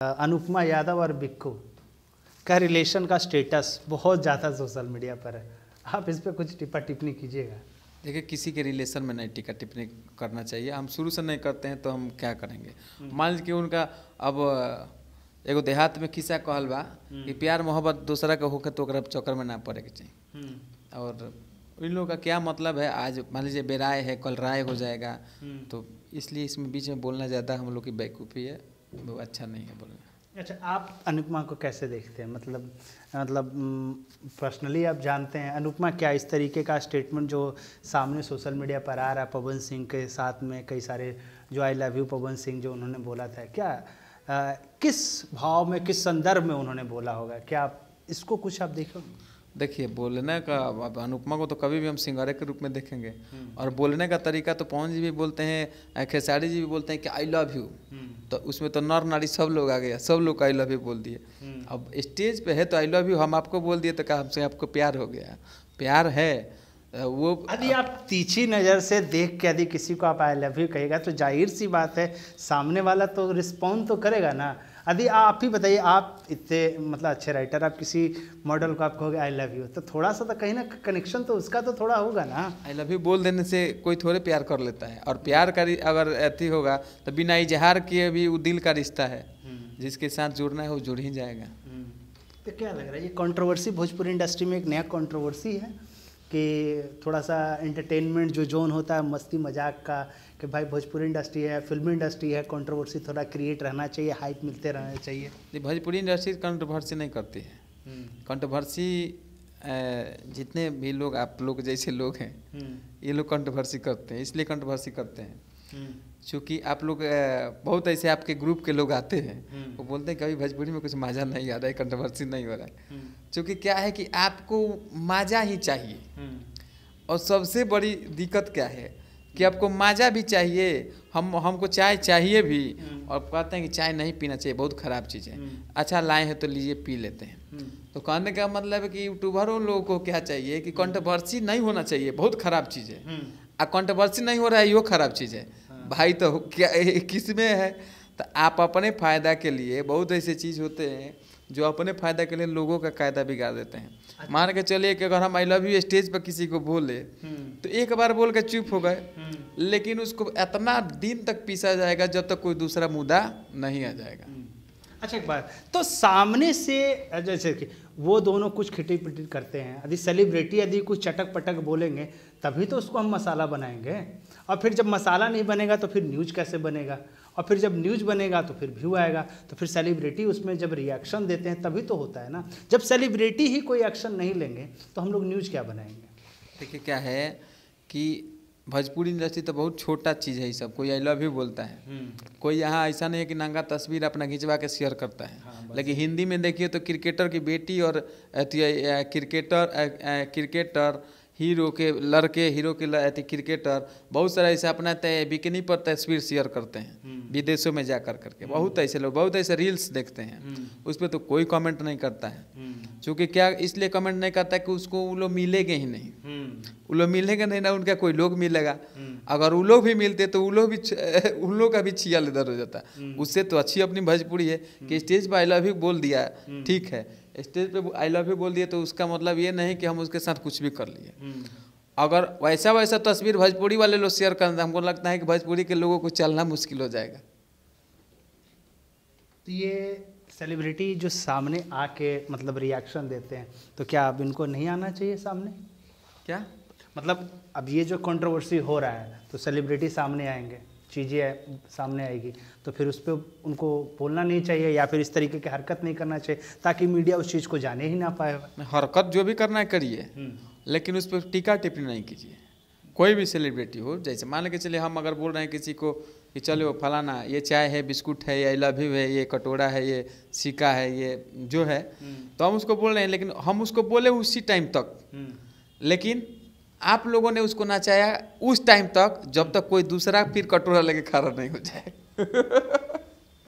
अनुपमा यादव और बिक्कू का रिलेशन का स्टेटस बहुत ज़्यादा सोशल मीडिया पर है। आप इस पर कुछ टिप्पणी कीजिएगा। देखिए, किसी के रिलेशन में नहीं टिका टिप्पणी करना चाहिए। हम शुरू से नहीं करते हैं तो हम क्या करेंगे। मान लीजिए कि उनका अब एगो देहात में किस्सा कहल बा कि प्यार मोहब्बत दूसरा के होके तो ओकरा चक्कर में ना पड़े के चाहिए। और इन लोगों का क्या मतलब है, आज मान लीजिए बेराय है, कल राय हो जाएगा, तो इसलिए इसमें बीच में बोलना ज़्यादा हम लोग की बेवकूफ़ी है, वो अच्छा नहीं है बोलना। अच्छा, आप अनुपमा को कैसे देखते हैं? मतलब पर्सनली आप जानते हैं अनुपमा क्या इस तरीके का स्टेटमेंट जो सामने सोशल मीडिया पर आ रहा है पवन सिंह के साथ में कई सारे जो I love you Pawan Singh जो उन्होंने बोला था, क्या किस भाव में किस संदर्भ में उन्होंने बोला होगा? क्या आप इसको कुछ आप देखो? देखिए, बोलने का, अब अनुपमा को तो कभी भी हम सिंगारे के रूप में देखेंगे, और बोलने का तरीका तो पवन जी भी बोलते हैं, खेसारी जी भी बोलते हैं कि आई लव यू, तो उसमें तो नर नारी सब लोग आ गया, सब लोग आई लव यू बोल दिए। अब स्टेज पे है तो आई लव यू हम आपको बोल दिए तो क्या हमसे आपको प्यार हो गया? प्यार है वो। यदि आप तीखी नज़र से देख के यदि किसी को आप आई लव यू कहेगा तो जाहिर सी बात है सामने वाला तो रिस्पॉन्ड तो करेगा ना। यदि आप ही बताइए, आप इतने मतलब अच्छे राइटर, आप किसी मॉडल को आप कहोगे आई लव यू तो थोड़ा सा तो कहीं ना कनेक्शन तो उसका तो थोड़ा होगा ना। आई लव यू बोल देने से कोई थोड़े प्यार कर लेता है, और प्यार का अगर ऐसी होगा तो बिना इजहार किए भी वो दिल का रिश्ता है, जिसके साथ जुड़ना है वो जुड़ ही जाएगा। तो क्या लग रहा है ये कंट्रोवर्सी भोजपुरी इंडस्ट्री में एक नया कंट्रोवर्सी है कि थोड़ा सा एंटरटेनमेंट जो जोन होता है मस्ती मजाक का, कि भाई भोजपुरी इंडस्ट्री है, फिल्मी इंडस्ट्री है, कंट्रोवर्सी थोड़ा क्रिएट रहना चाहिए, हाइप मिलते रहना चाहिए। नहीं, भोजपुरी इंडस्ट्री कंट्रोवर्सी नहीं करती है। कंट्रोवर्सी जितने भी लोग, आप लोग जैसे लोग हैं, ये लोग कंट्रोवर्सी करते हैं, इसलिए कंट्रोवर्सी करते हैं क्योंकि आप लोग बहुत ऐसे आपके ग्रुप के लोग आते हैं, वो बोलते हैं कभी भोजपुरी में कुछ मज़ा नहीं आ रहा है, कंट्रोवर्सी नहीं हो रहा है। क्योंकि क्या है कि आपको मज़ा ही चाहिए, और सबसे बड़ी दिक्कत क्या है कि आपको मज़ा भी चाहिए, हमको चाय चाहिए भी, और कहते हैं कि चाय नहीं पीना चाहिए, बहुत ख़राब चीज़ है। अच्छा लाए हैं तो लीजिए पी लेते हैं। तो कहने का मतलब है कि यूट्यूबरों लोगों को क्या चाहिए कि कंट्रोवर्सी नहीं होना चाहिए, बहुत ख़राब चीज़ है। और कंट्रोवर्सी नहीं हो रहा है, यो ख़राब चीज़ है भाई। तो क्या किस में है? तो आप अपने फ़ायदा के लिए, बहुत ऐसे चीज़ होते हैं जो अपने फ़ायदा के लिए लोगों का कायदा बिगाड़ देते हैं। मान के चलिए कि अगर हम आई लव यू स्टेज पर किसी को बोले तो एक बार बोल के चुप हो गए, लेकिन उसको इतना दिन तक पीसा जाएगा जब तक कोई दूसरा मुद्दा नहीं आ जाएगा। अच्छा, एक बात तो सामने से जैसे कि वो दोनों कुछ खिटी पिटी करते हैं, यदि सेलिब्रिटी यदि कुछ चटक पटक बोलेंगे तभी तो उसको हम मसाला बनाएंगे, और फिर जब मसाला नहीं बनेगा तो फिर न्यूज़ कैसे बनेगा, और फिर जब न्यूज़ बनेगा तो फिर व्यू आएगा, तो फिर सेलिब्रिटी उसमें जब रिएक्शन देते हैं तभी तो होता है ना। जब सेलिब्रिटी ही कोई एक्शन नहीं लेंगे तो हम लोग न्यूज़ क्या बनाएंगे? देखिए, क्या है कि भोजपुरी इंडस्ट्री तो बहुत छोटा चीज़ है। ये सब कोई आई लव यू बोलता है, कोई यहाँ ऐसा नहीं है कि नंगा तस्वीर अपना खिंचवा के शेयर करता है। लेकिन हिंदी में देखिए तो क्रिकेटर की बेटी और क्रिकेटर हीरो के लड़के, हीरो के क्रिकेटर, बहुत सारा ऐसे अपना बिकनी पर तस्वीर शेयर करते हैं विदेशों में जा करके। बहुत ऐसे लोग, बहुत ऐसे रील्स देखते हैं, उस पर तो कोई कमेंट नहीं करता है। क्योंकि क्या इसलिए कमेंट नहीं करता कि उसको वो लोग मिलेंगे ही नहीं, वो लोग मिलेंगे नहीं ना, उनका कोई लोग मिलेगा। अगर वो लोग भी मिलते तो उन लोग का भी छियाल इधर हो जाता। उससे तो अच्छी अपनी भोजपुरी है कि स्टेज पर आई लव यू बोल दिया, ठीक है, स्टेज पे आई लव यू बोल दिए तो उसका मतलब ये नहीं कि हम उसके साथ कुछ भी कर लिए। अगर वैसा तस्वीर भोजपुरी वाले लोग शेयर करते, हमको लगता है कि भोजपुरी के लोगों को चलना मुश्किल हो जाएगा। तो ये सेलिब्रिटी जो सामने आके मतलब रिएक्शन देते हैं, तो क्या अब इनको नहीं आना चाहिए सामने? क्या मतलब अब ये जो कंट्रोवर्सी हो रहा है तो सेलिब्रिटी सामने आएंगे, चीज़ें सामने आएगी, तो फिर उस पर उनको बोलना नहीं चाहिए या फिर इस तरीके की हरकत नहीं करना चाहिए ताकि मीडिया उस चीज़ को जाने ही ना पाए? हरकत जो भी करना है करिए, लेकिन उस पर टीका टिप्पणी नहीं कीजिए। कोई भी सेलिब्रिटी हो, जैसे मान के चलिए हम अगर बोल रहे हैं किसी को कि चलो फलाना ये चाय है, बिस्कुट है, ये आई लव यू है, ये कटोरा है, ये सिक्का है, ये जो है, तो हम उसको बोल रहे हैं, लेकिन हम उसको बोले उसी टाइम तक, लेकिन आप लोगों ने उसको नचाया उस टाइम तक जब तक कोई दूसरा फिर कटोरा लेके खड़ा नहीं हो जाए।